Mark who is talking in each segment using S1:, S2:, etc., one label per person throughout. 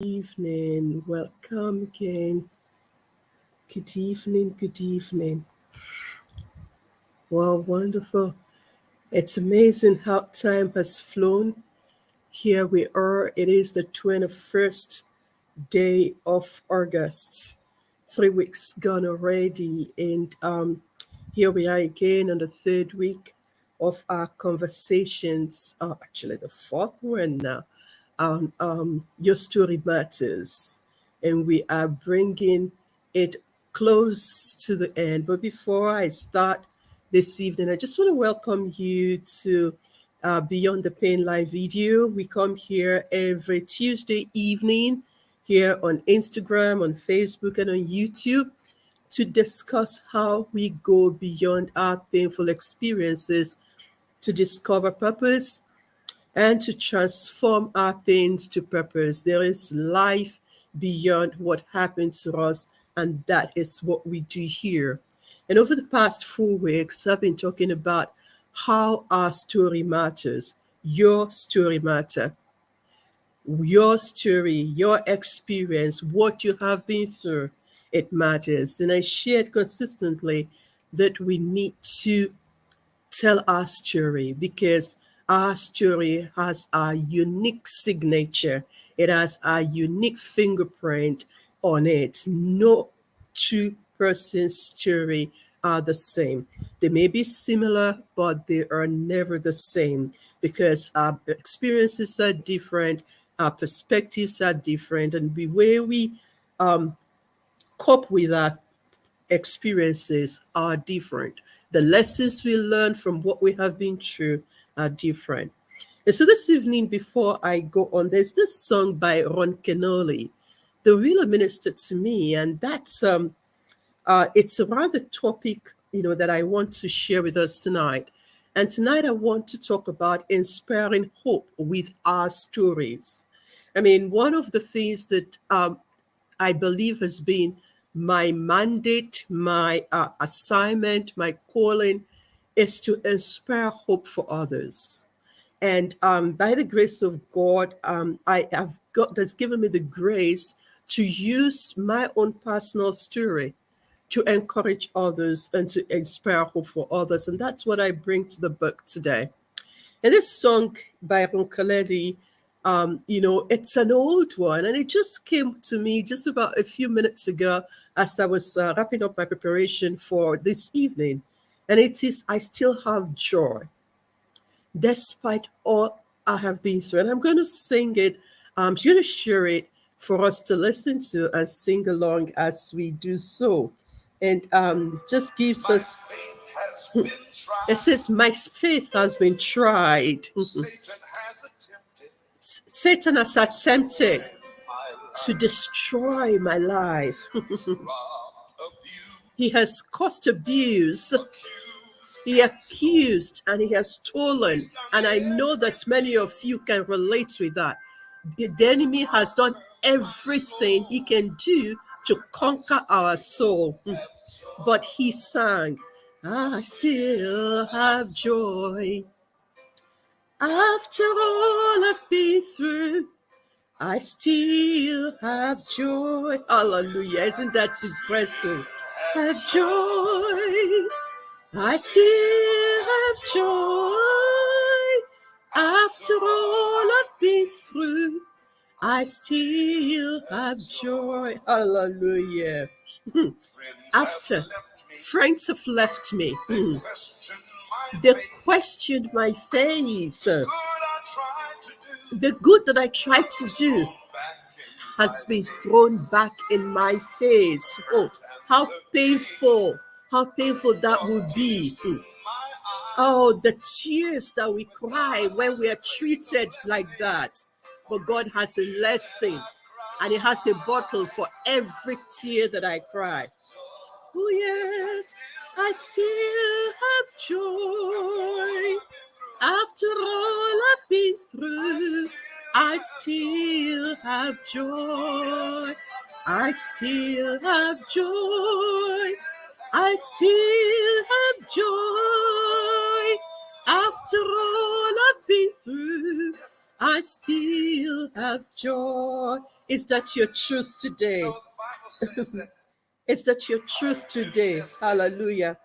S1: Evening. Welcome again. Good evening. Good evening. Wow, wonderful. It's amazing how time has flown. Here we are. It is the 21st day of August. 3 weeks gone already. And here we are again on the third week of our conversations. Actually, the fourth one now. Your story matters, and we are bringing it close to the end. But before I start this evening, I just want to welcome you to Beyond the Pain live video. We come here every Tuesday evening here on Instagram, on Facebook, and on YouTube to discuss how we go beyond our painful experiences to discover purpose and to transform our pains to purpose. There is life beyond what happened to us, and that is what we do here. And over the past 4 weeks, I've been talking about how our story matters. Your story matter. Your story, your experience, what you have been through, it matters. And I shared consistently that we need to tell our story because our story has a unique signature. It has a unique fingerprint on it. No two persons' story are the same. They may be similar, but they are never the same because our experiences are different, our perspectives are different, and the way we cope with our experiences are different. The lessons we learn from what we have been through are different. And so this evening, before I go on, there's this song by Ron Kenoli that really ministered to me, and that's it's around the topic that I want to share with us tonight. And tonight I want to talk about inspiring hope with our stories. I mean, one of the things that I believe has been my mandate, my assignment, my calling is to inspire hope for others. And by the grace of God, I have God has given me the grace to use my own personal story to encourage others and to inspire hope for others. And that's what I bring to the book today. And this song by Ronkaleli, it's an old one, and it just came to me just about a few minutes ago as I was wrapping up my preparation for this evening. And it is, I still have joy despite all I have been through. And I'm going to sing it, I'm going to share it for us to listen to and sing along as we do so. And just gives us, it says, my faith has been tried. Satan has attempted to destroy my life. He has caused abuse. He accused and he has stolen. And I know that many of you can relate with that. The enemy has done everything he can do to conquer our soul. But he sang, I still have joy. After all I've been through, I still have joy. Hallelujah. Isn't that impressive? Have joy. I still have joy. After all I've been through, I still have joy. Hallelujah. After friends have left me, they questioned my faith. The good that I tried to do has been thrown back in my face. Oh, how painful that would be. Oh, the tears that we cry when we are treated like that. But God has a lesson and He has a bottle for every tear that I cry. Oh, yes, I still have joy. After all I've been through, I still have joy. I still have joy. I still have joy. After all I've been through, I still have joy. Is that your truth today? Is that your truth today? Hallelujah.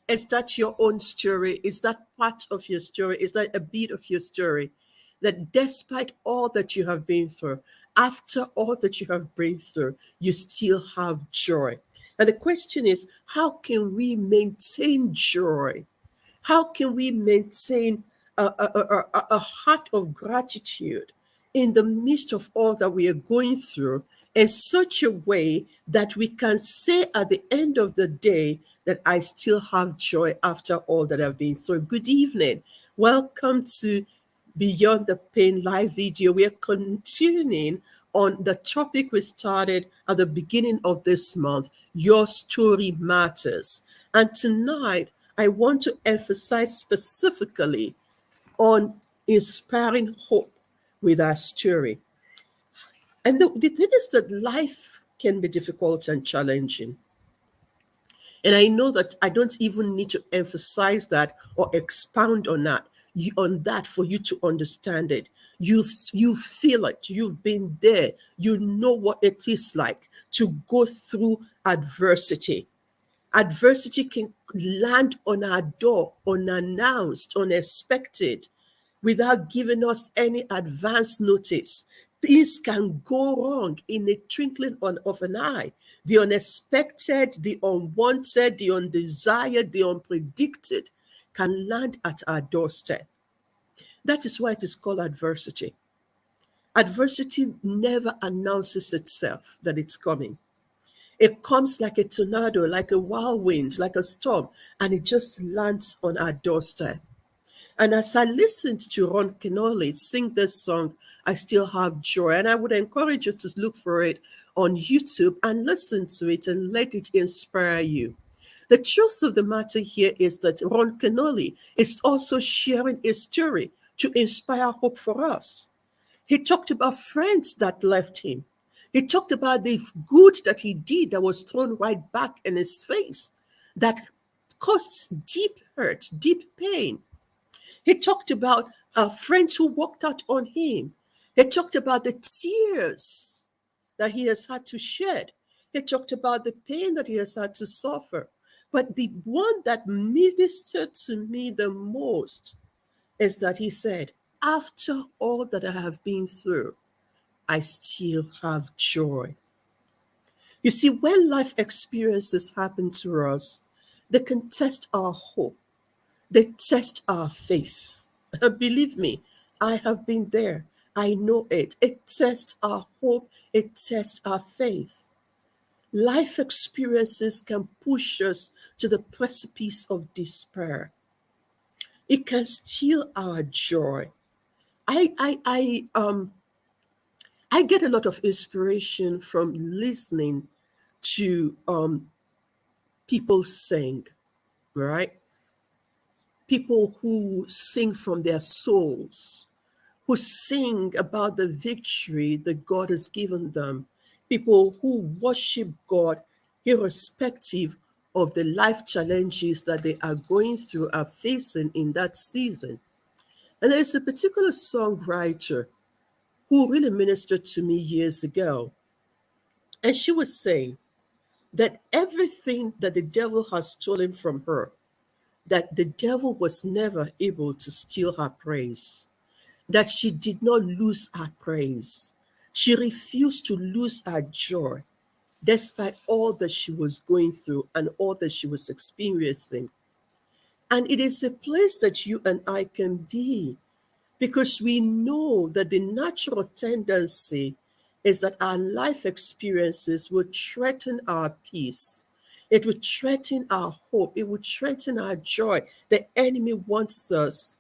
S1: Is that your own story? Is that part of your story? Is that a bit of your story? That despite all that you have been through, after all that you have been through, you still have joy. And the question is, how can we maintain joy? How can we maintain a heart of gratitude in the midst of all that we are going through in such a way that we can say at the end of the day that I still have joy after all that I've been through? Good evening. Welcome to Beyond the Pain live video. We are continuing on the topic we started at the beginning of this month. Your story matters. And tonight, I want to emphasize specifically on inspiring hope with our story. And the thing is that life can be difficult and challenging. And I know that I don't even need to emphasize that or expound on that for you to understand it. You feel it. You've been there. You know what it is like to go through adversity. Adversity can land on our door unannounced, unexpected, without giving us any advance notice. Things can go wrong in a twinkling of an eye. The unexpected, the unwanted, the undesired, the unpredicted can land at our doorstep. That is why it is called adversity. Adversity never announces itself that it's coming. It comes like a tornado, like a whirlwind, like a storm, and it just lands on our doorstep. And as I listened to Ron Kenoli sing this song, I Still Have Joy. And I would encourage you to look for it on YouTube and listen to it and let it inspire you. The truth of the matter here is that Ron Kenoli is also sharing a story to inspire hope for us. He talked about friends that left him. He talked about the good that he did that was thrown right back in his face, that caused deep hurt, deep pain. He talked about friends who walked out on him. He talked about the tears that he has had to shed. He talked about the pain that he has had to suffer. But the one that ministered to me the most is that he said, after all that I have been through, I still have joy. You see, when life experiences happen to us, they can test our hope, they test our faith. Believe me, I have been there. I know it. It tests our hope, it tests our faith. Life experiences can push us to the precipice of despair. It can steal our joy. I get a lot of inspiration from listening to people sing, right? People who sing from their souls, who sing about the victory that God has given them, people who worship God irrespective of the life challenges that they are going through, are facing in that season. And there's a particular songwriter who really ministered to me years ago. And she was saying that everything that the devil has stolen from her, that the devil was never able to steal her praise, that she did not lose her praise. She refused to lose her joy despite all that she was going through and all that she was experiencing. And it is a place that you and I can be, because we know that the natural tendency is that our life experiences would threaten our peace. It would threaten our hope. It would threaten our joy. The enemy wants us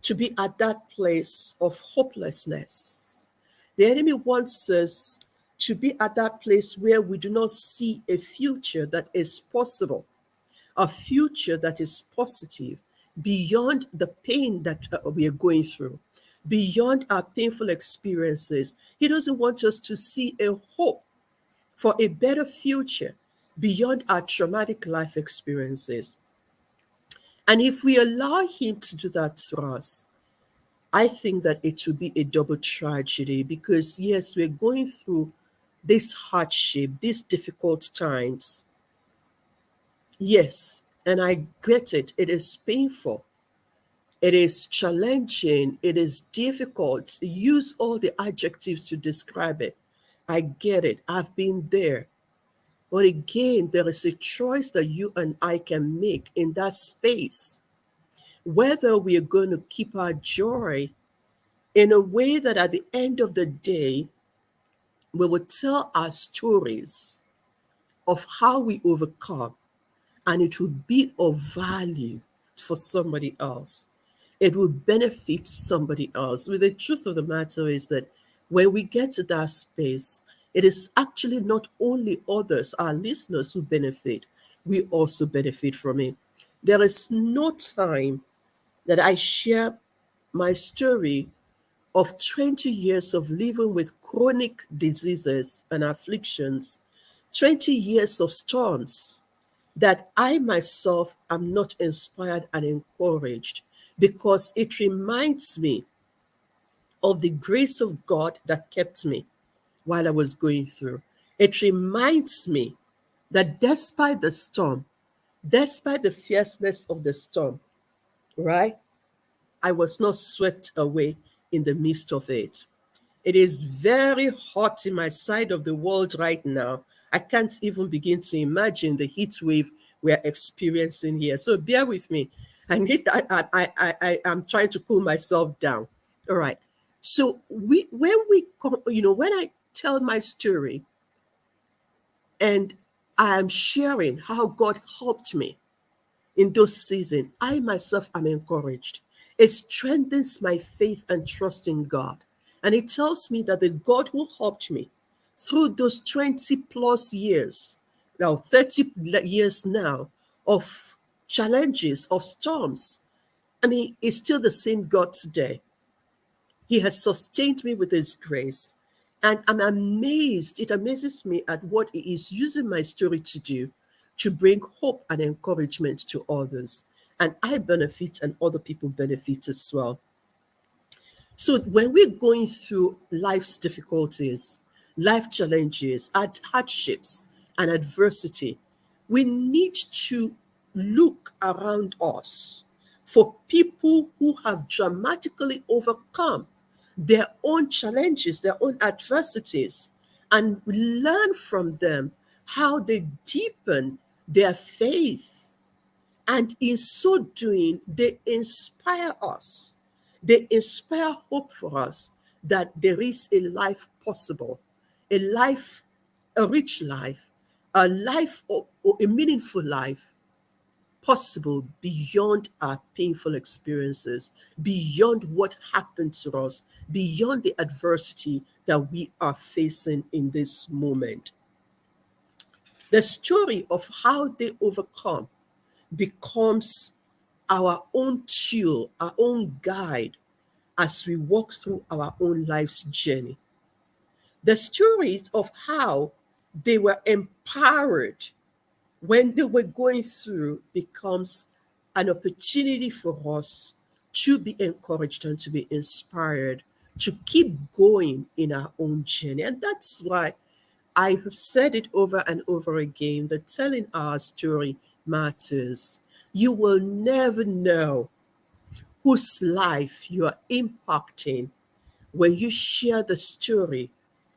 S1: to be at that place of hopelessness. The enemy wants us to be at that place where we do not see a future that is possible, a future that is positive, beyond the pain that we are going through, beyond our painful experiences. He doesn't want us to see a hope for a better future beyond our traumatic life experiences. And if we allow him to do that to us, I think that it would be a double tragedy because, yes, we're going through this hardship, these difficult times. Yes, and I get it. It is painful. It is challenging. It is difficult. Use all the adjectives to describe it. I get it. I've been there. But again, there is a choice that you and I can make in that space, whether we are going to keep our joy in a way that at the end of the day, we will tell our stories of how we overcome, and it will be of value for somebody else. It will benefit somebody else. But the truth of the matter is that when we get to that space, it is actually not only others, our listeners, who benefit, we also benefit from it. There is no time that I share my story of 20 years of living with chronic diseases and afflictions, 20 years of storms, that I myself am not inspired and encouraged, because it reminds me of the grace of God that kept me while I was going through. It reminds me that despite the storm, despite the fierceness of the storm, right, I was not swept away in the midst of it. It is very hot in my side of the world right now. I can't even begin to imagine the heat wave we're experiencing here. So bear with me. I'm trying to cool myself down. All right. So when I tell my story and I am sharing how God helped me in those seasons, I myself am encouraged. It strengthens my faith and trust in God. And it tells me that the God who helped me through those 20 plus years, now 30 years now, of challenges, of storms, I mean, it's still the same God today. He has sustained me with his grace. And I'm amazed, it amazes me at what he is using my story to do, to bring hope and encouragement to others. And I benefit and other people benefit as well. So when we're going through life's difficulties, life challenges, hardships, and adversity, we need to look around us for people who have dramatically overcome their own challenges, their own adversities, and learn from them how they deepen their faith, and in so doing, they inspire us. They inspire hope for us that there is a life possible, a life, a rich life, a life, or a meaningful life possible beyond our painful experiences, beyond what happened to us, beyond the adversity that we are facing in this moment. The story of how they overcome becomes our own tool, our own guide as we walk through our own life's journey. The stories of how they were empowered when they were going through becomes an opportunity for us to be encouraged and to be inspired to keep going in our own journey. And that's why I have said it over and over again that telling our story matters. You will never know whose life you are impacting when you share the story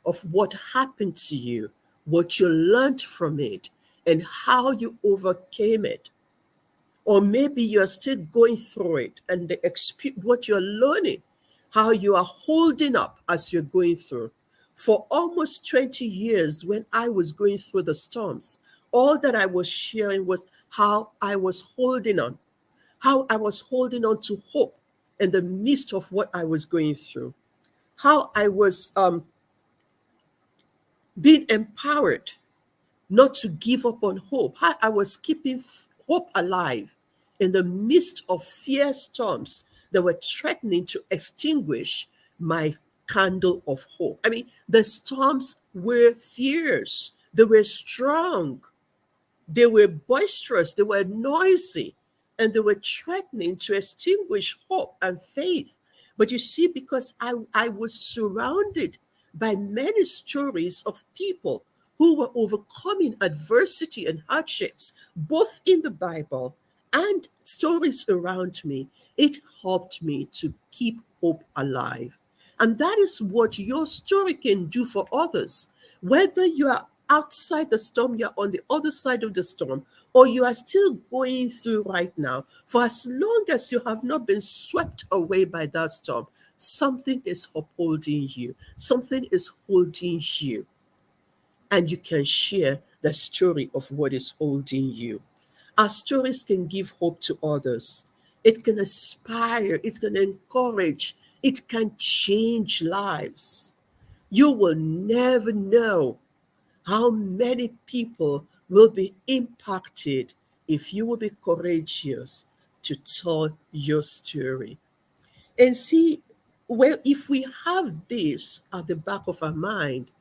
S1: of what happened to you, what you learned from it, and how you overcame it. Or maybe you're still going through it and what you're learning, how you are holding up as you're going through. For almost 20 years, when I was going through the storms, all that I was sharing was how I was holding on, how I was holding on to hope in the midst of what I was going through, how I was being empowered not to give up on hope, how I was keeping hope alive in the midst of fierce storms that were threatening to extinguish my candle of hope. I mean, the storms were fierce, they were strong, they were boisterous, they were noisy, and they were threatening to extinguish hope and faith. But you see, because I was surrounded by many stories of people who were overcoming adversity and hardships, both in the Bible and stories around me, it helped me to keep hope alive. And that is what your story can do for others. Whether you are outside the storm, you're on the other side of the storm, or you are still going through right now, for as long as you have not been swept away by that storm, something is upholding you, something is holding you, and you can share the story of what is holding you. Our stories can give hope to others. It can inspire, it can encourage, it can change lives. You will never know how many people will be impacted if you will be courageous to tell your story. And see, well, if we have this at the back of our mind,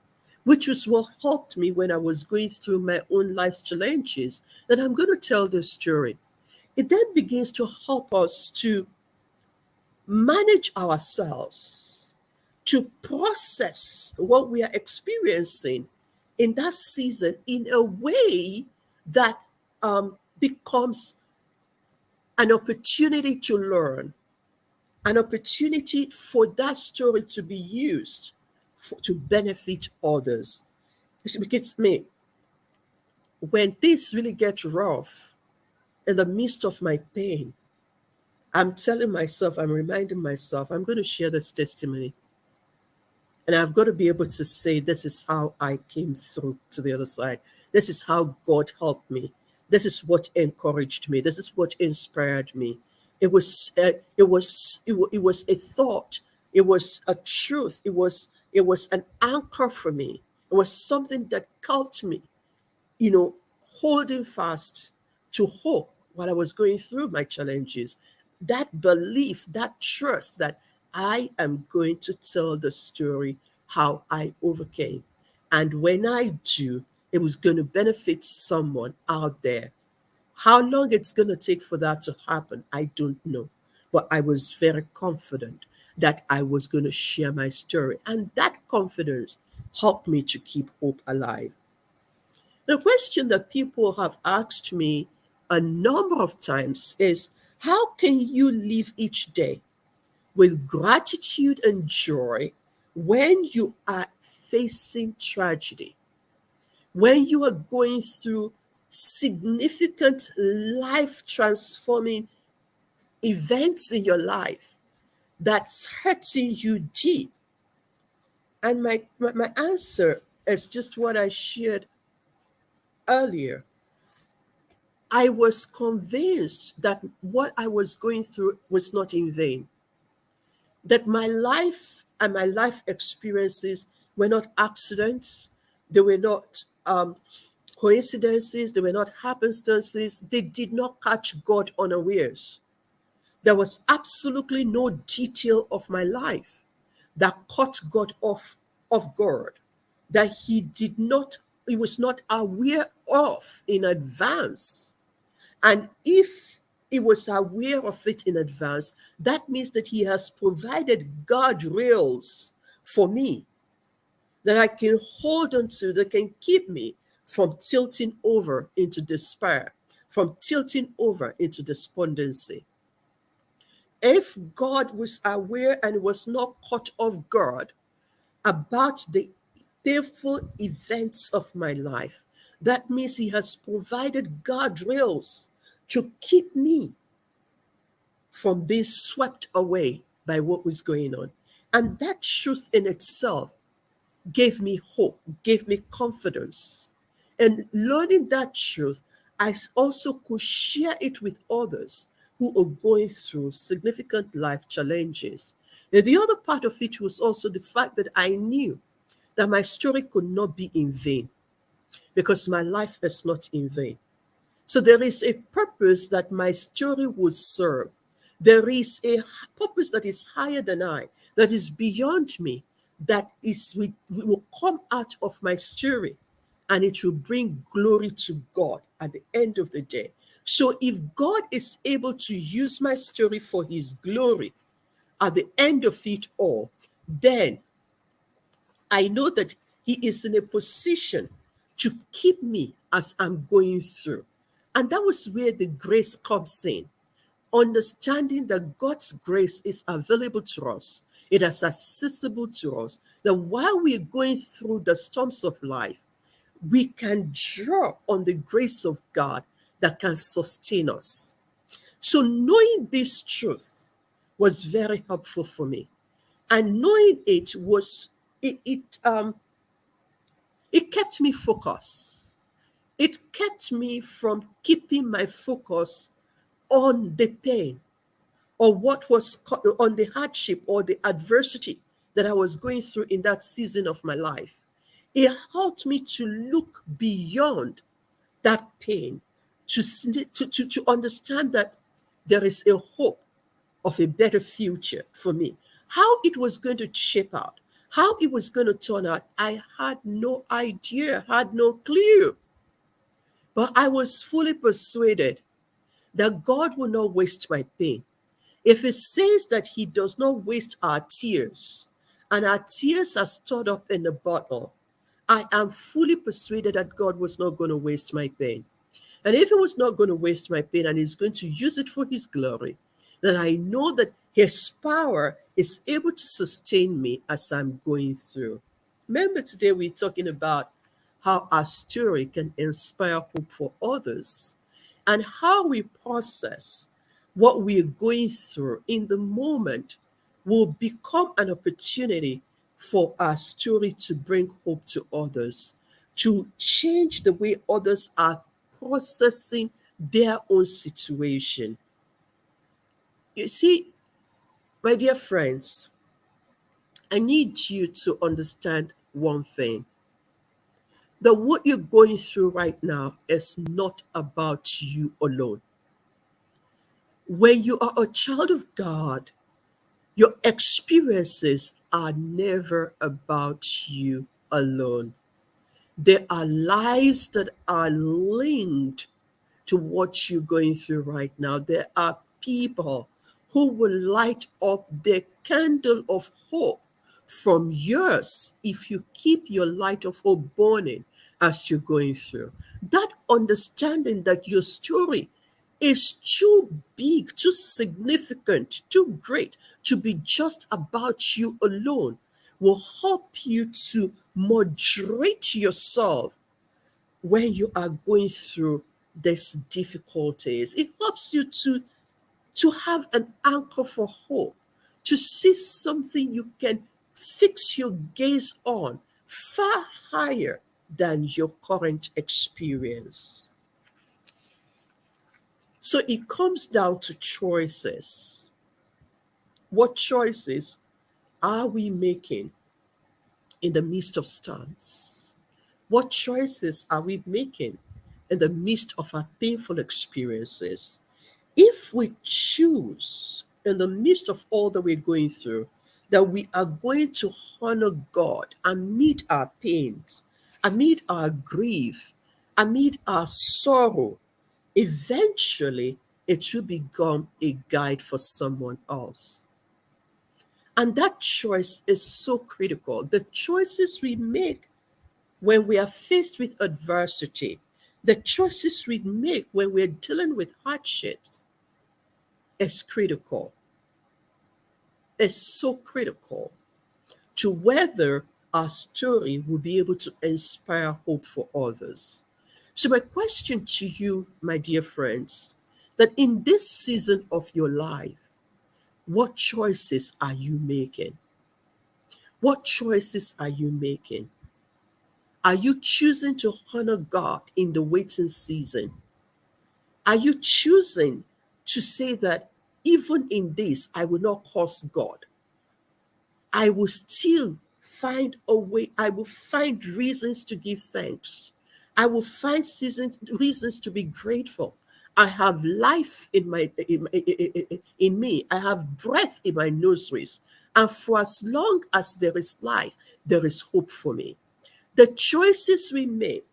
S1: which was what helped me when I was going through my own life's challenges, that I'm going to tell this story. It then begins to help us to manage ourselves, to process what we are experiencing in that season in a way that becomes an opportunity to learn, an opportunity for that story to be used to benefit others. Because me, when things really get rough in the midst of my pain, I'm telling myself, I'm reminding myself, I'm going to share this testimony. And I've got to be able to say, this is how I came through to the other side. This is how God helped me. This is what encouraged me. This is what inspired me. It was a thought. It was a truth. It was an anchor for me. It was something that helped me, you know, holding fast to hope while I was going through my challenges. That belief, that trust that I am going to tell the story how I overcame. And when I do, it was going to benefit someone out there. How long it's going to take for that to happen, I don't know. But I was very confident that I was going to share my story. And that confidence helped me to keep hope alive. The question that people have asked me a number of times is, how can you live each day with gratitude and joy when you are facing tragedy, when you are going through significant life transforming events in your life that's hurting you deep? And my answer is just what I shared earlier. I was convinced that what I was going through was not in vain, that my life and my life experiences were not accidents, they were not coincidences, they were not happenstances, they did not catch God unawares. There was absolutely no detail of my life that caught God off guard, that he was not aware of in advance. And if he was aware of it in advance, that means that he has provided guardrails for me that I can hold on to, that can keep me from tilting over into despair, from tilting over into despondency. If God was aware and was not caught off guard about the painful events of my life, that means he has provided guardrails to keep me from being swept away by what was going on. And that truth in itself gave me hope, gave me confidence. And learning that truth, I also could share it with others who are going through significant life challenges. And the other part of it was also the fact that I knew that my story could not be in vain, because my life is not in vain. So there is a purpose that my story will serve. There is a purpose that is higher than I, that is beyond me, that will come out of my story, and it will bring glory to God at the end of the day. So if God is able to use my story for his glory, at the end of it all, then I know that He is in a position to keep me as I'm going through. And that was where the grace comes in. Understanding that God's grace is available to us, it is accessible to us, that while we're going through the storms of life, we can draw on the grace of God that can sustain us. So knowing this truth was very helpful for me. And knowing it was it kept me focused. It kept me from keeping my focus on the pain or what was on the hardship or the adversity that I was going through in that season of my life. It helped me to look beyond that pain, to understand that there is a hope of a better future for me. How it was going to shape out, how it was going to turn out, I had no idea, had no clue. But I was fully persuaded that God will not waste my pain. If it says that He does not waste our tears, and our tears are stored up in a bottle, I am fully persuaded that God was not going to waste my pain. And if He was not going to waste my pain and He's going to use it for His glory, then I know that His power is able to sustain me as I'm going through. Remember, today we're talking about how our story can inspire hope for others and how we process what we're going through in the moment will become an opportunity for our story to bring hope to others, to change the way others are processing their own situation. You see, my dear friends, I need you to understand one thing, that what you're going through right now is not about you alone. When you are a child of God, your experiences are never about you alone. There are lives that are linked to what you're going through right now. There are people who will light up their candle of hope from yours if you keep your light of hope burning as you're going through. That understanding that your story is too big, too significant, too great to be just about you alone will help you to moderate yourself when you are going through these difficulties. It helps you to have an anchor for hope, to see something you can fix your gaze on far higher than your current experience. So it comes down to choices. What choices are we making in the midst of storms? What choices are we making in the midst of our painful experiences? If we choose in the midst of all that we're going through that we are going to honor God amid our pains, amid our grief, amid our sorrow, eventually it will become a guide for someone else. And that choice is so critical. The choices we make when we are faced with adversity, the choices we make when we're dealing with hardships is critical. It's so critical to whether our story will be able to inspire hope for others. So, my question to you, my dear friends, that in this season of your life, what choices are you making? What choices are you making? Are you choosing to honor God in the waiting season? Are you choosing to say that even in this, I will not curse God? I will still find a way, I will find reasons to give thanks. I will find reasons to be grateful. I have life in me. I have breath in my nostrils. And for as long as there is life, there is hope for me. The choices we make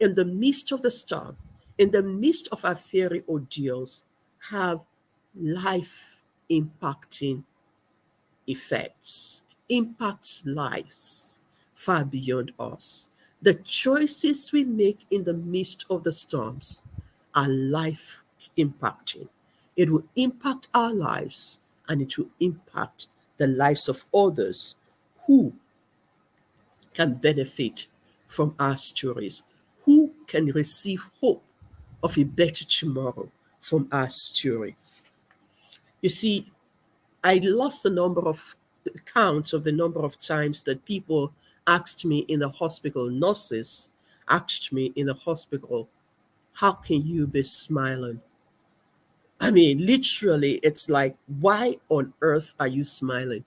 S1: in the midst of the storm, in the midst of our fiery ordeals, have life impacting effects, impacts lives far beyond us. The choices we make in the midst of the storms are life impacting. It will impact our lives and it will impact the lives of others who can benefit from our stories, who can receive hope of a better tomorrow from our story. You see, I lost the number of counts of the number of times that people asked me in the hospital, nurses asked me in the hospital, how can you be smiling? I mean, literally, it's like, why on earth are you smiling?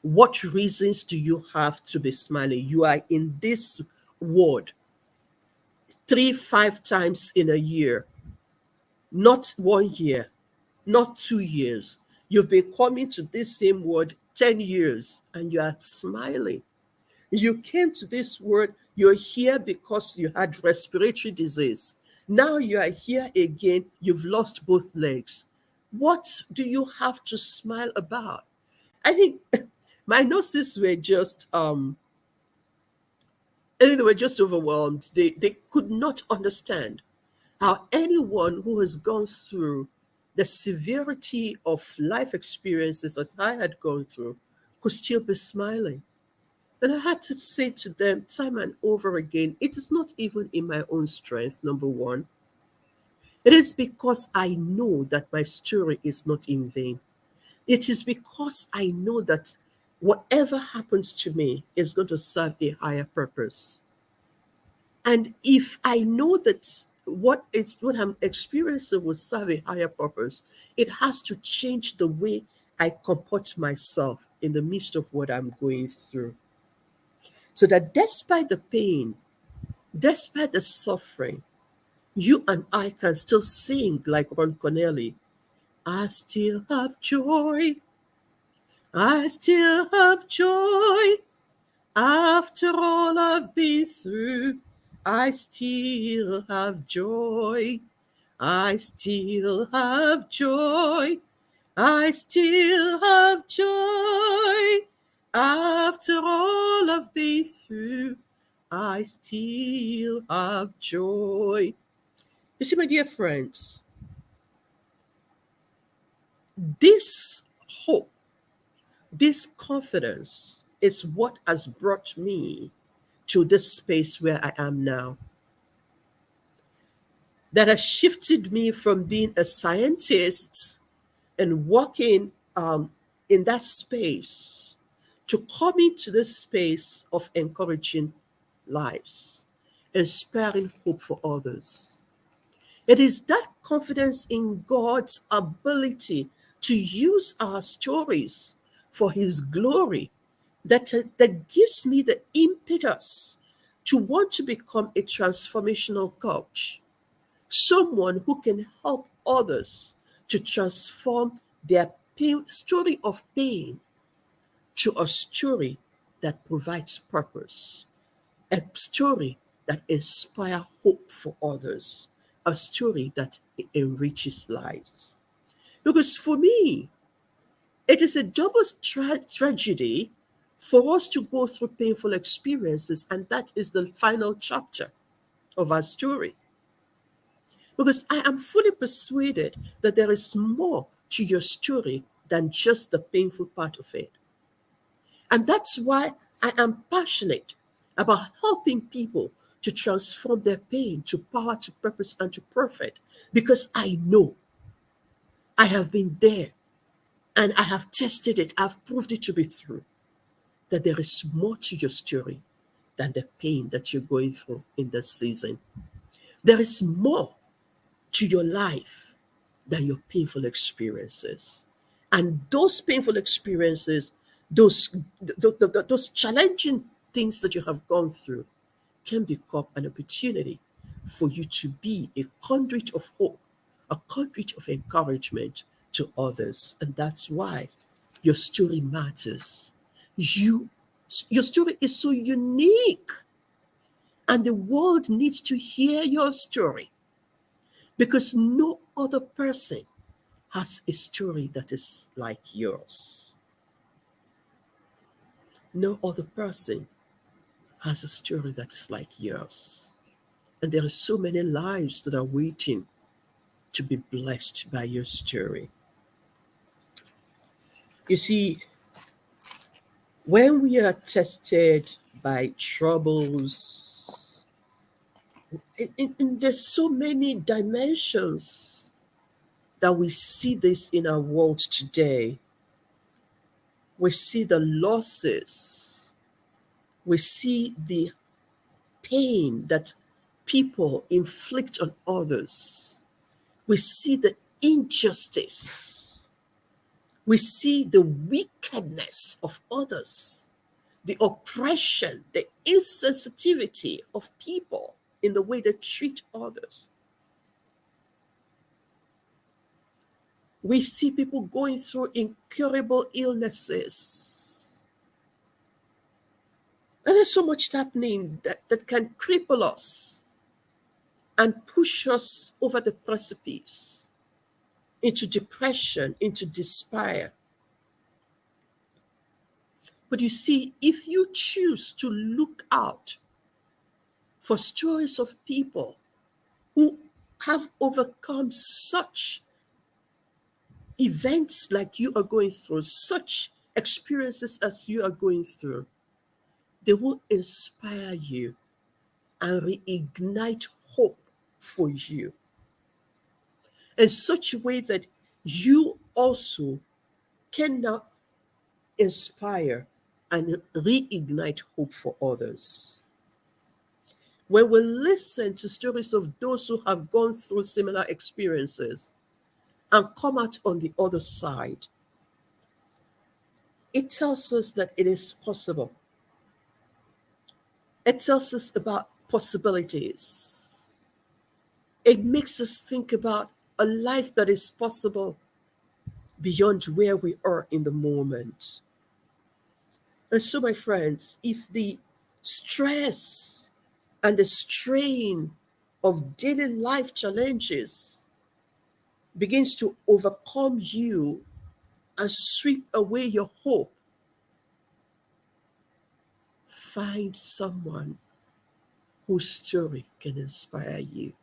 S1: What reasons do you have to be smiling? You are in this ward three, 5 times in a year, not 1 year, not 2 years. You've been coming to this same word 10 years and you are smiling. You came to this word, you're here because you had respiratory disease. Now you are here again, you've lost both legs. What do you have to smile about? I think my nurses were just I think they were just overwhelmed. They could not understand how anyone who has gone through the severity of life experiences as I had gone through could still be smiling. And I had to say to them time and over again, it is not even in my own strength, number one. It is because I know that my story is not in vain. It is because I know that whatever happens to me is going to serve a higher purpose. And if I know that what I'm experiencing will serve a higher purpose, it has to change the way I comport myself in the midst of what I'm going through. So that despite the pain, despite the suffering, you and I can still sing like Ron Connelly. I still have joy. I still have joy. After all I've been through, I still have joy. I still have joy. I still have joy. After all I've been through, I still have joy. You see, my dear friends, this hope, this confidence is what has brought me to this space where I am now. That has shifted me from being a scientist and working in that space to coming to this space of encouraging lives, inspiring hope for others. It is that confidence in God's ability to use our stories for His glory that gives me the impetus to want to become a transformational coach, someone who can help others to transform their story of pain to a story that provides purpose, a story that inspires hope for others, a story that enriches lives. Because for me, it is a double tragedy for us to go through painful experiences, and that is the final chapter of our story. Because I am fully persuaded that there is more to your story than just the painful part of it. And that's why I am passionate about helping people to transform their pain to power, to purpose, and to profit. Because I know I have been there and I have tested it, I've proved it to be true, that there is more to your story than the pain that you're going through in this season. There is more to your life than your painful experiences. And those painful experiences, those challenging things that you have gone through, can become an opportunity for you to be a conduit of hope, a conduit of encouragement to others. And that's why your story matters. You, your story is so unique, and the world needs to hear your story because no other person has a story that is like yours. No other person has a story that is like yours. And there are so many lives that are waiting to be blessed by your story. You see, when we are tested by troubles, there's so many dimensions that we see this in our world today. We see the losses, we see the pain that people inflict on others, we see the injustice, we see the wickedness of others, the oppression, the insensitivity of people in the way they treat others. We see people going through incurable illnesses. And there's so much happening that can cripple us and push us over the precipice into depression, into despair. But you see, if you choose to look out for stories of people who have overcome such events like you are going through, such experiences as you are going through, they will inspire you and reignite hope for you in such a way that you also can now inspire and reignite hope for others. When we listen to stories of those who have gone through similar experiences and come out on the other side, it tells us that it is possible. It tells us about possibilities. It makes us think about a life that is possible beyond where we are in the moment. And so, my friends, if the stress and the strain of daily life challenges begins to overcome you and sweep away your hope, find someone whose story can inspire you.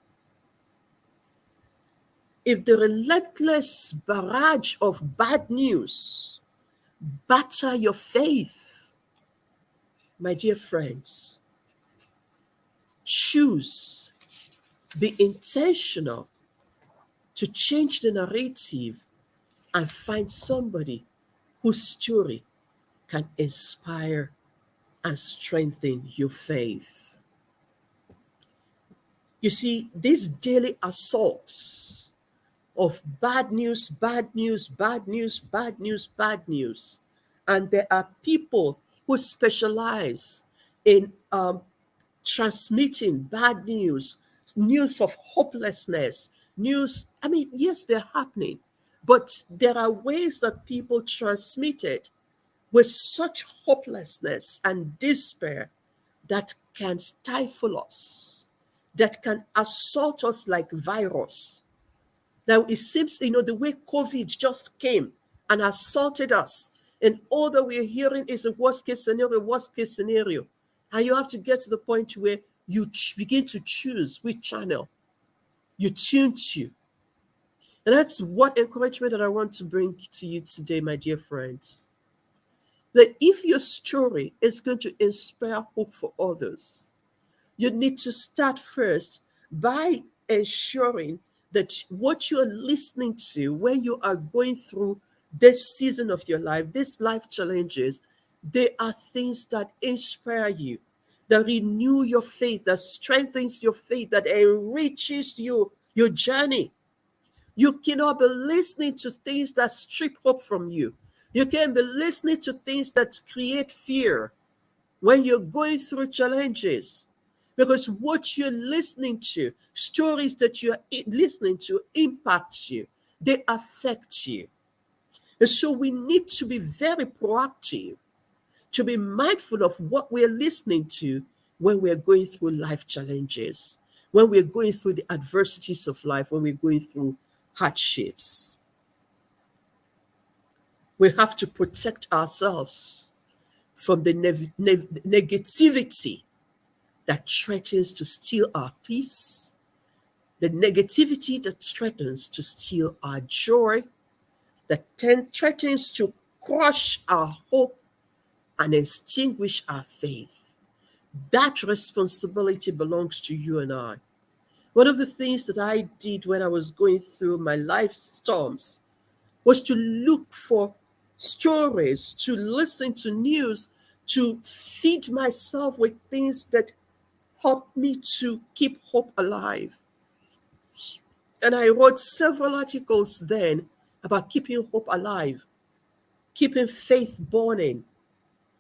S1: If the relentless barrage of bad news batter your faith, my dear friends, choose, be intentional to change the narrative and find somebody whose story can inspire and strengthen your faith. You see, these daily assaults of bad news, bad news, bad news, bad news, bad news. And there are people who specialize in transmitting bad news, news of hopelessness, news. I mean, yes, they're happening, but there are ways that people transmit it with such hopelessness and despair that can stifle us, that can assault us like virus. Now it seems, the way COVID just came and assaulted us, and all that we're hearing is a worst case scenario, worst case scenario. And you have to get to the point where you begin to choose which channel you tune to. And that's what encouragement that I want to bring to you today, my dear friends. That if your story is going to inspire hope for others, you need to start first by ensuring that what you're listening to when you are going through this season of your life, these life challenges, they are things that inspire you, that renew your faith, that strengthens your faith, that enriches your journey. You cannot be listening to things that strip hope from you. You can't be listening to things that create fear when you're going through challenges, because what you're listening to, stories that you're listening to, impact you, they affect you. And so we need to be very proactive, to be mindful of what we're listening to when we're going through life challenges, when we're going through the adversities of life, when we're going through hardships. We have to protect ourselves from the negativity that threatens to steal our peace, the negativity that threatens to steal our joy, that threatens to crush our hope and extinguish our faith. That responsibility belongs to you and I. One of the things that I did when I was going through my life storms was to look for stories, to listen to news, to feed myself with things that help me to keep hope alive. And I wrote several articles then about keeping hope alive, keeping faith burning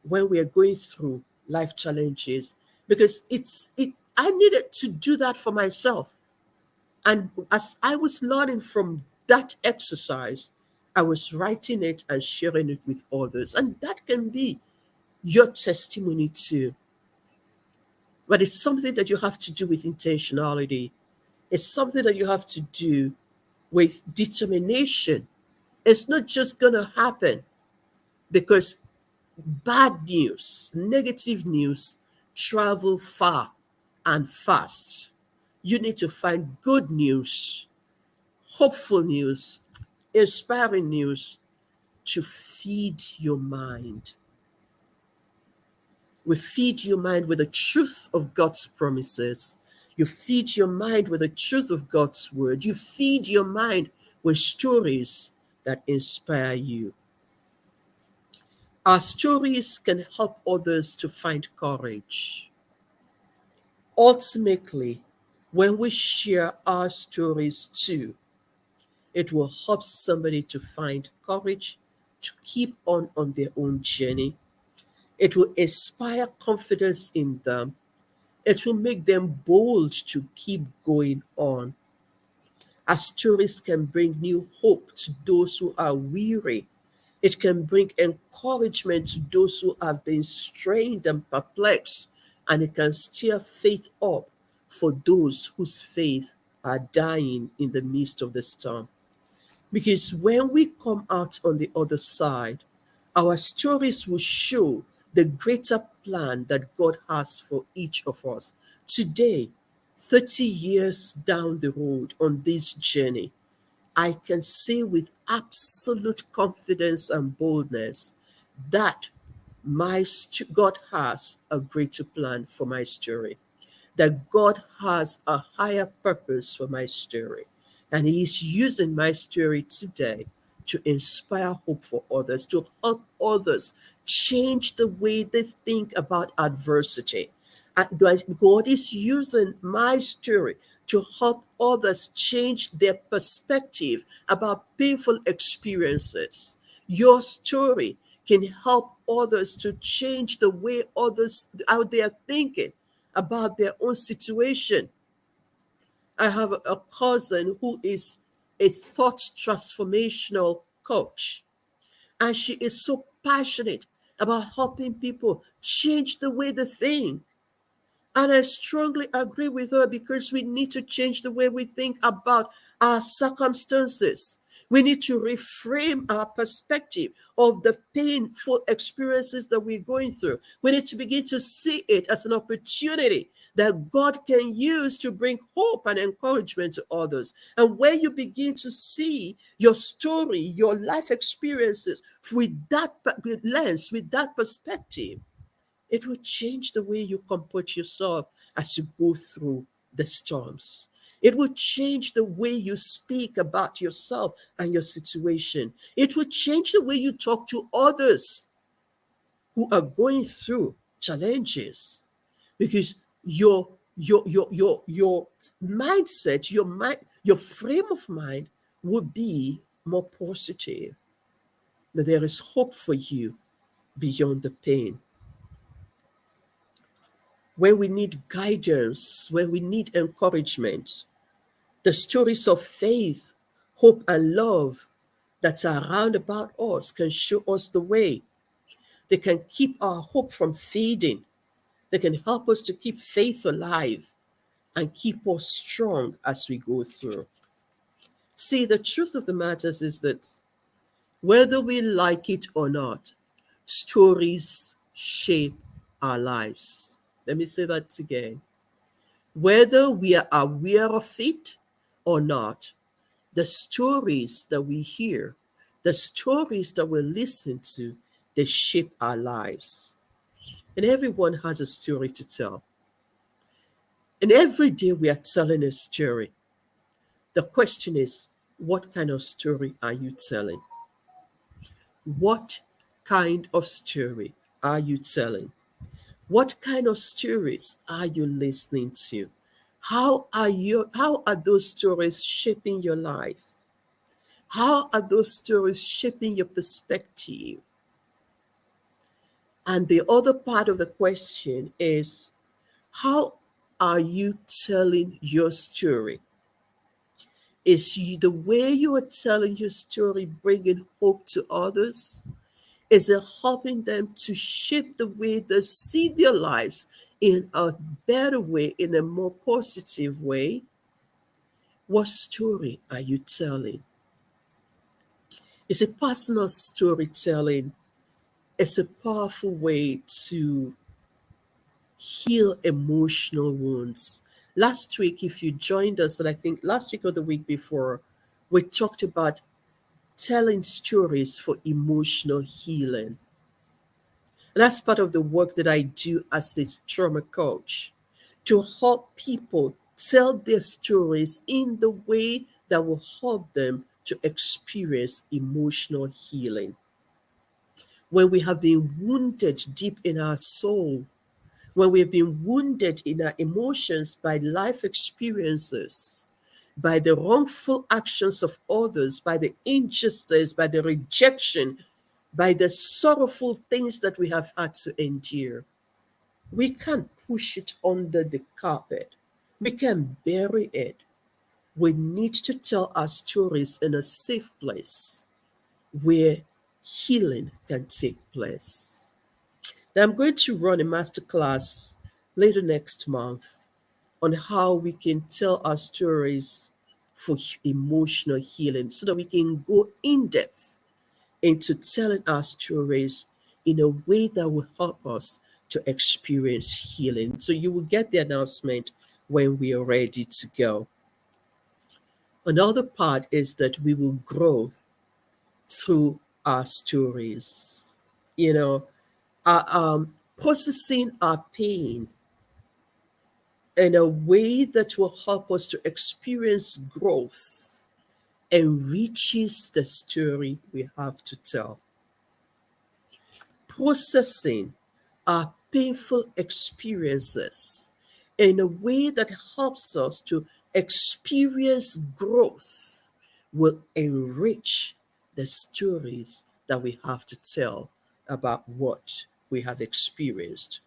S1: when we are going through life challenges, because I needed to do that for myself. And as I was learning from that exercise, I was writing it and sharing it with others. And that can be your testimony too. But it's something that you have to do with intentionality. It's something that you have to do with determination. It's not just going to happen because bad news, negative news travel far and fast. You need to find good news, hopeful news, inspiring news to feed your mind. We feed your mind with the truth of God's promises. You feed your mind with the truth of God's word. You feed your mind with stories that inspire you. Our stories can help others to find courage. Ultimately, when we share our stories too, it will help somebody to find courage to keep on their own journey. It will inspire confidence in them. It will make them bold to keep going on. Our stories can bring new hope to those who are weary. It can bring encouragement to those who have been strained and perplexed, and it can stir faith up for those whose faith are dying in the midst of the storm. Because when we come out on the other side, our stories will show the greater plan that God has for each of us. Today, 30 years down the road on this journey, I can say with absolute confidence and boldness that God has a greater plan for my story, that God has a higher purpose for my story. And He is using my story today to inspire hope for others, to help others change the way they think about adversity. And God is using my story to help others change their perspective about painful experiences. Your story can help others to change the way others out there thinking about their own situation. I have a cousin who is a thought transformational coach, and she is so passionate about helping people change the way they think. And I strongly agree with her because we need to change the way we think about our circumstances. We need to reframe our perspective of the painful experiences that we're going through. We need to begin to see it as an opportunity that God can use to bring hope and encouragement to others. And when you begin to see your story, your life experiences with that lens, with that perspective, it will change the way you comport yourself as you go through the storms. It will change the way you speak about yourself and your situation. It will change the way you talk to others who are going through challenges, because your mindset, your frame of mind will be more positive. That there is hope for you beyond the pain. When we need guidance, when we need encouragement, the stories of faith, hope, and love that are round about us can show us the way. They can keep our hope from fading. They can help us to keep faith alive and keep us strong as we go through. See, the truth of the matter is that whether we like it or not, stories shape our lives. Let me say that again. Whether we are aware of it or not, the stories that we hear, the stories that we listen to, they shape our lives. And everyone has a story to tell. And every day we are telling a story. The question is, what kind of story are you telling? What kind of story are you telling? What kind of stories are you listening to? How are those stories shaping your life? How are those stories shaping your perspective? And the other part of the question is, how are you telling your story? The way you are telling your story bringing hope to others? Is it helping them to shape the way they see their lives in a better way, in a more positive way? What story are you telling? Is it personal storytelling? It's a powerful way to heal emotional wounds. Last week, if you joined us, and I think last week or the week before, we talked about telling stories for emotional healing. And that's part of the work that I do as a trauma coach, to help people tell their stories in the way that will help them to experience emotional healing. When we have been wounded deep in our soul, when we have been wounded in our emotions by life experiences, by the wrongful actions of others, by the injustice, by the rejection, by the sorrowful things that we have had to endure, we can't push it under the carpet. We can bury it. We need to tell our stories in a safe place where healing can take place. Now, I'm going to run a masterclass later next month on how we can tell our stories for emotional healing so that we can go in depth into telling our stories in a way that will help us to experience healing. So you will get the announcement when we are ready to go. Another part is that we will grow through our stories. You know, processing our pain in a way that will help us to experience growth enriches the story we have to tell. Processing our painful experiences in a way that helps us to experience growth will enrich the stories that we have to tell about what we have experienced.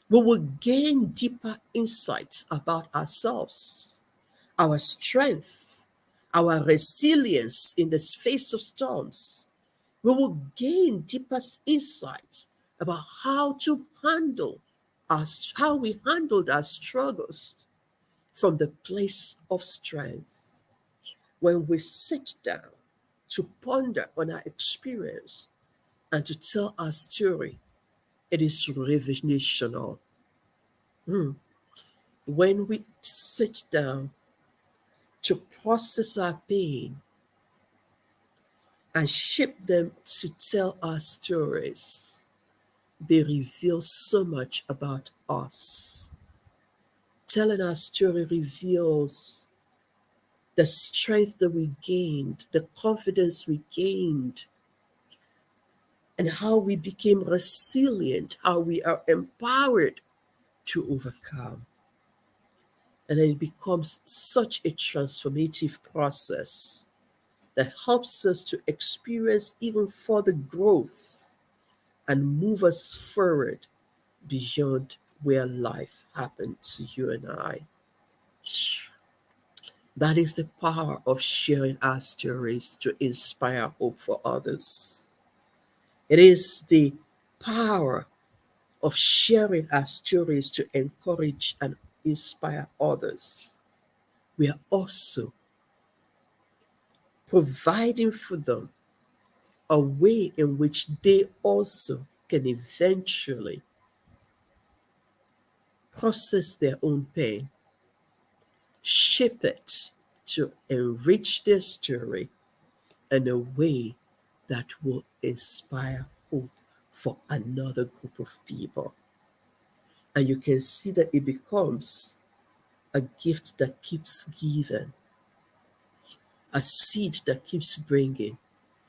S1: We will gain deeper insights about ourselves, our strength, our resilience in the face of storms. We will gain deeper insights about how we handled our struggles from the place of strength. When we sit down to ponder on our experience and to tell our story, it is revelational. Hmm. When we sit down to process our pain and shape them to tell our stories, they reveal so much about us. Telling our story reveals the strength that we gained, the confidence we gained, and how we became resilient, how we are empowered to overcome. And then it becomes such a transformative process that helps us to experience even further growth and move us forward beyond where life happened to you and I. That is the power of sharing our stories to inspire hope for others. It is the power of sharing our stories to encourage and inspire others. We are also providing for them a way in which they also can eventually process their own pain, shape it to enrich their story in a way that will inspire hope for another group of people. And you can see that it becomes a gift that keeps giving, a seed that keeps bringing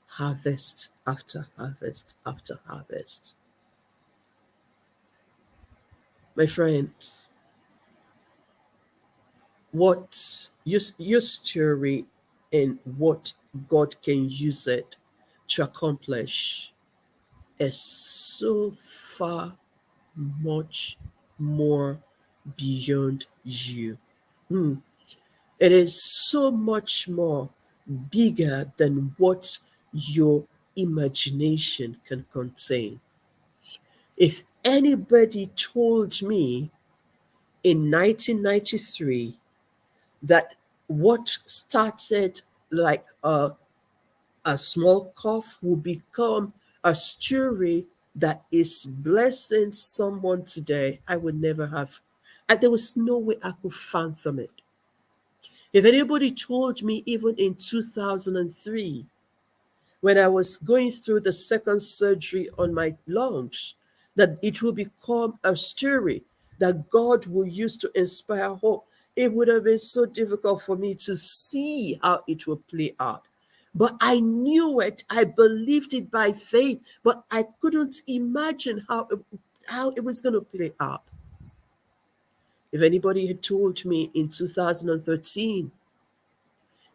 S1: harvest after harvest after harvest. My friends, what your story and what God can use it to accomplish is so far much more beyond you. Hmm. It is so much more bigger than what your imagination can contain. If anybody told me in 1993 that what started like a small cough will become a story that is blessing someone today, I would never have. And there was no way I could fathom it. If anybody told me even in 2003, when I was going through the second surgery on my lungs, that it will become a story that God will use to inspire hope, it would have been so difficult for me to see how it will play out. But I knew it, I believed it by faith, but I couldn't imagine how it was going to play out. If anybody had told me in 2013,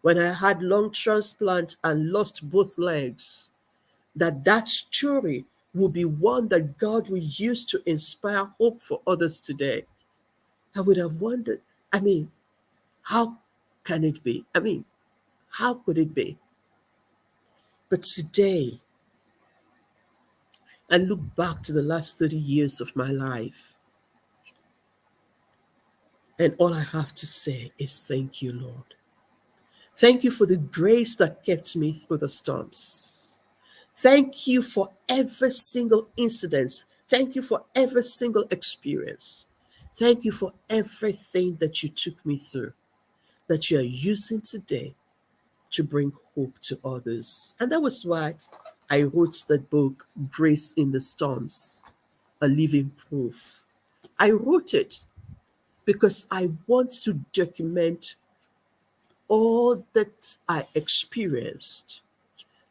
S1: when I had lung transplant and lost both legs, that story will be one that God will use to inspire hope for others today, I would have wondered, I mean, how can it be? I mean, how could it be? But today, I look back to the last 30 years of my life, and all I have to say is thank you, Lord. Thank you for the grace that kept me through the storms. Thank you for every single incident. Thank you for every single experience. Thank you for everything that you took me through, that you are using today to bring hope to others. And that was why I wrote that book, Grace in the Storms, a living proof. I wrote it because I want to document all that I experienced,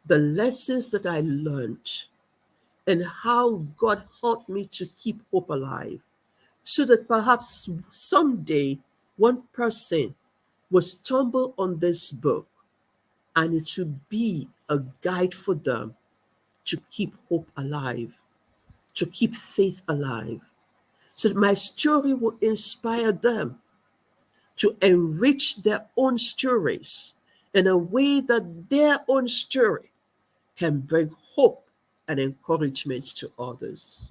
S1: the lessons that I learned, and how God helped me to keep hope alive, so that perhaps someday one person will stumble on this book and it should be a guide for them to keep hope alive, to keep faith alive, so that my story will inspire them to enrich their own stories in a way that their own story can bring hope and encouragement to others.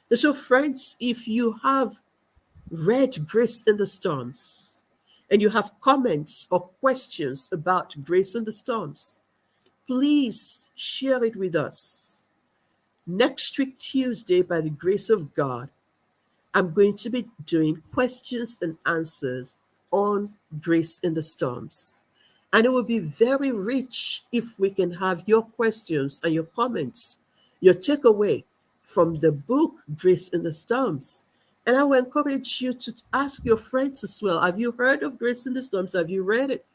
S1: And so, friends, if you have read Grace in the Storms and you have comments or questions about Grace in the Storms, please share it with us. Next week, Tuesday, by the grace of God, I'm going to be doing questions and answers on Grace in the Storms. And it will be very rich if we can have your questions and your comments, your takeaway from the book Grace in the Storms. And I will encourage you to ask your friends as well. Have you heard of Grace in the Storms? Have you read it?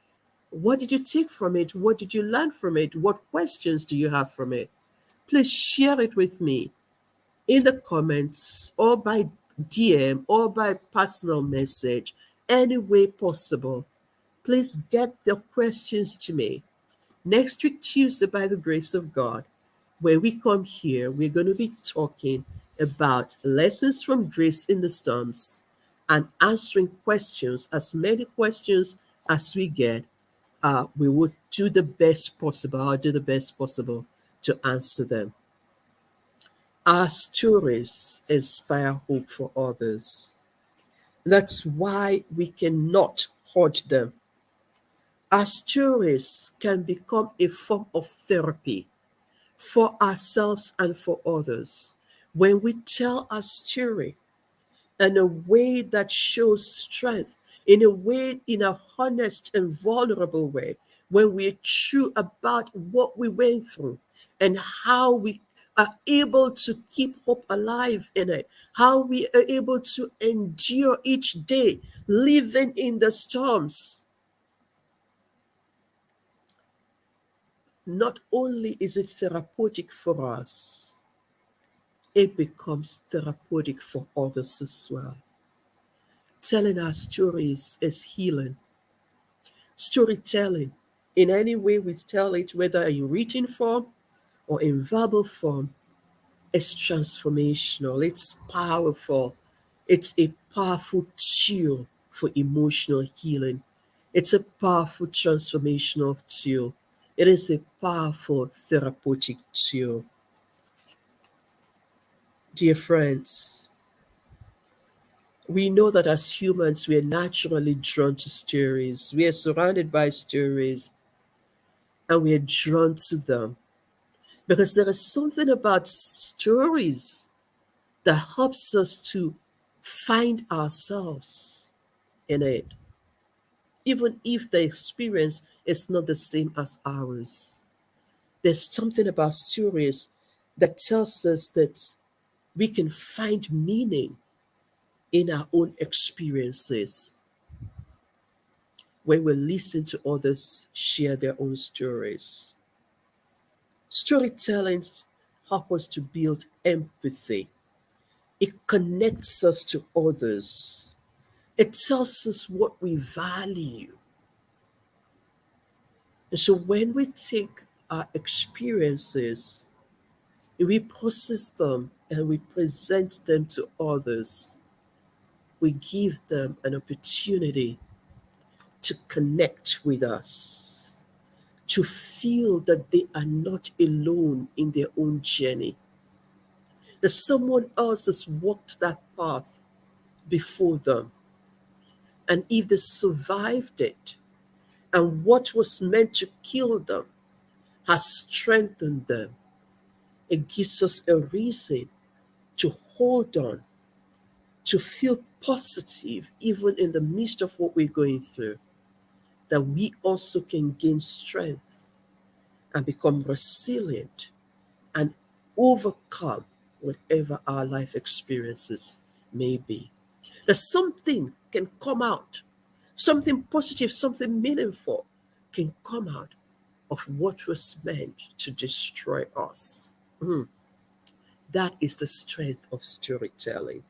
S1: What did you take from it? What did you learn from it? What questions do you have from it? Please share it with me in the comments or by DM or by personal message, any way possible. Please get the questions to me. Next week, Tuesday, by the grace of God, where we come here, we're going to be talking about lessons from Grace in the Storms and answering questions, as many questions as we get. We would do the best possible. I'll do the best possible to answer them. Our stories inspire hope for others. That's why we cannot hoard them. Our stories can become a form of therapy for ourselves and for others. When we tell our story in a way that shows strength, in a way, in a honest and vulnerable way, when we're true about what we went through and how we are able to keep hope alive in it, how we are able to endure each day, living in the storms. Not only is it therapeutic for us, it becomes therapeutic for others as well. Telling our stories is healing. Storytelling, in any way we tell it, whether in written form or in verbal form, is transformational. It's powerful. It's a powerful tool for emotional healing. It's a powerful transformational tool. It is a powerful therapeutic tool. Dear friends, we know that as humans, we are naturally drawn to stories. We are surrounded by stories and we are drawn to them because there is something about stories that helps us to find ourselves in it, even if the experience is not the same as ours. There's something about stories that tells us that we can find meaning in our own experiences when we listen to others share their own stories. Storytelling helps us to build empathy. It connects us to others. It tells us what we value. And so when we take our experiences, we process them and we present them to others, we give them an opportunity to connect with us, to feel that they are not alone in their own journey, that someone else has walked that path before them. And if they survived it, and what was meant to kill them has strengthened them, it gives us a reason to hold on, to feel positive, even in the midst of what we're going through, that we also can gain strength and become resilient and overcome whatever our life experiences may be. That something can come out, something positive, something meaningful can come out of what was meant to destroy us. Mm. That is the strength of storytelling.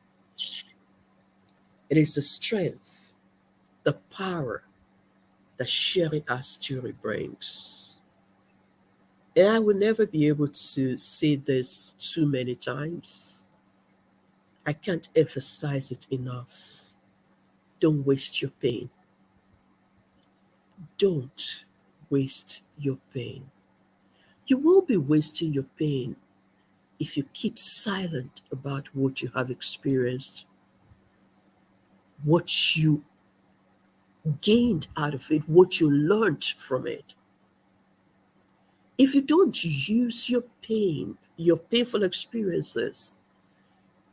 S1: It is the strength, the power that sharing our story brings. And I will never be able to say this too many times. I can't emphasize it enough. Don't waste your pain. Don't waste your pain. You will be wasting your pain if you keep silent about what you have experienced, what you gained out of it, what you learned from it. If you don't use your pain, your painful experiences,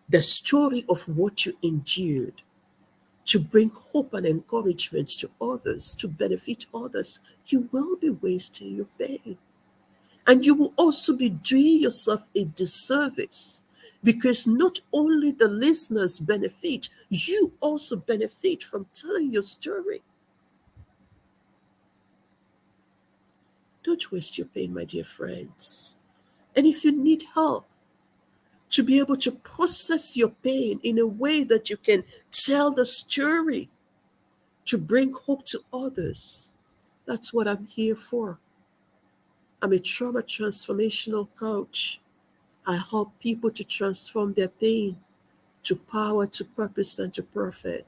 S1: the story of what you endured to bring hope and encouragement to others, to benefit others, you will be wasting your pain. And you will also be doing yourself a disservice because not only the listeners benefit, you also benefit from telling your story. Don't waste your pain, my dear friends. And if you need help to be able to process your pain in a way that you can tell the story to bring hope to others, that's what I'm here for. I'm a trauma transformational coach. I help people to transform their pain to power, to purpose, and to profit.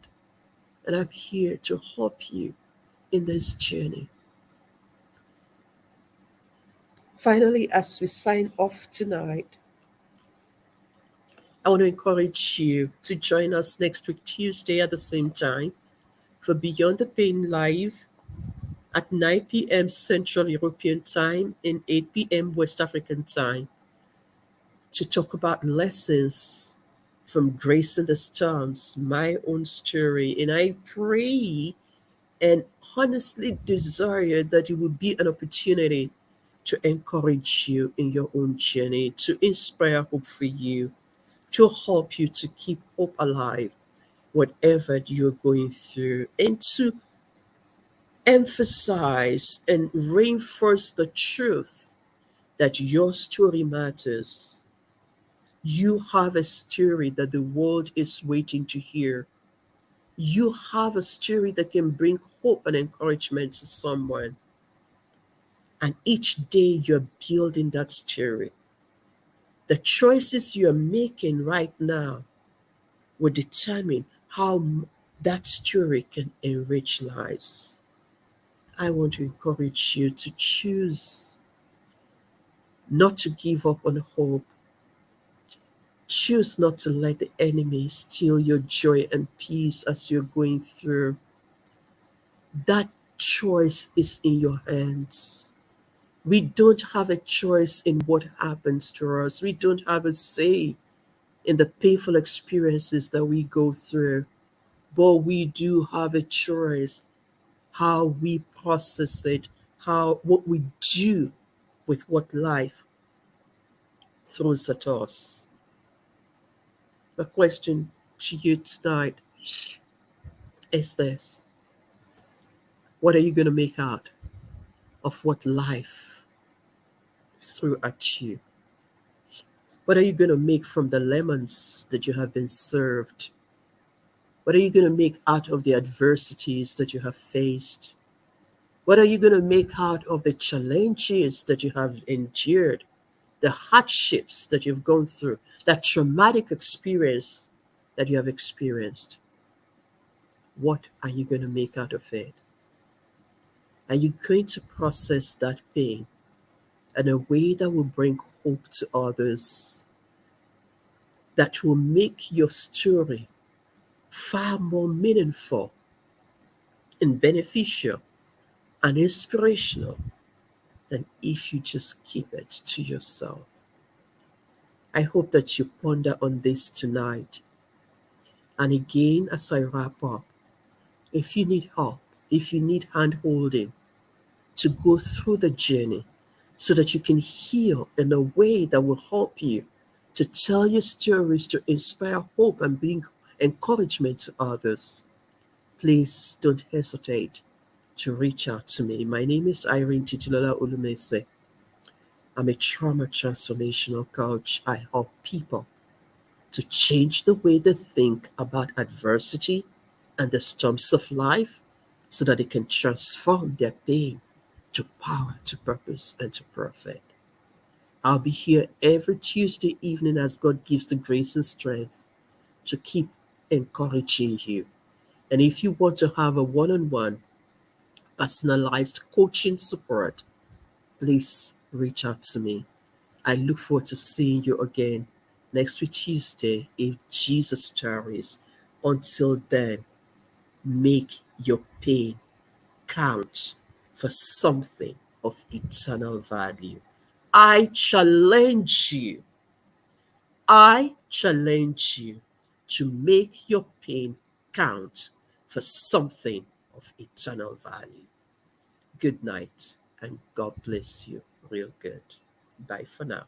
S1: And I'm here to help you in this journey. Finally, as we sign off tonight, I want to encourage you to join us next week, Tuesday, at the same time, for Beyond the Pain Live. at 9 p.m. Central European Time and 8 p.m. West African Time to talk about lessons from Grace in the Storms, my own story. And I pray and honestly desire that it would be an opportunity to encourage you in your own journey, to inspire hope for you, to help you to keep hope alive, whatever you're going through, and to emphasize and reinforce the truth that your story matters. You have a story that the world is waiting to hear. You have a story that can bring hope and encouragement to someone. And each day you're building that story. The choices you're making right now will determine how that story can enrich lives. I want to encourage you to choose not to give up on hope. Choose not to let the enemy steal your joy and peace as you're going through. That choice is in your hands. We don't have a choice in what happens to us. We don't have a say in the painful experiences that we go through. But we do have a choice how we process it, how what we do with what life throws at us. The question to you tonight is this: what are you going to make out of what life threw at you? What are you going to make from the lemons that you have been served? What are you going to make out of the adversities that you have faced? What are you going to make out of the challenges that you have endured, the hardships that you've gone through, that traumatic experience that you have experienced? What are you going to make out of it? Are you going to process that pain in a way that will bring hope to others, that will make your story far more meaningful and beneficial and inspirational than if you just keep it to yourself? I hope that you ponder on this tonight. And again, as I wrap up, if you need help, if you need hand holding to go through the journey so that you can heal in a way that will help you to tell your stories, to inspire hope and bring encouragement to others, please don't hesitate to reach out to me. My name is Irene Titulola Olumese. I'm a trauma transformational coach. I help people to change the way they think about adversity and the storms of life so that they can transform their pain to power, to purpose, and to profit. I'll be here every Tuesday evening as God gives the grace and strength to keep encouraging you. And if you want to have a one on one personalized coaching support, please reach out to me. I look forward to seeing you again next week, Tuesday, if Jesus tarries. Until then, make your pain count for something of eternal value. I challenge you, I challenge you to make your pain count for something of eternal value. Good night and God bless you real good. Bye for now.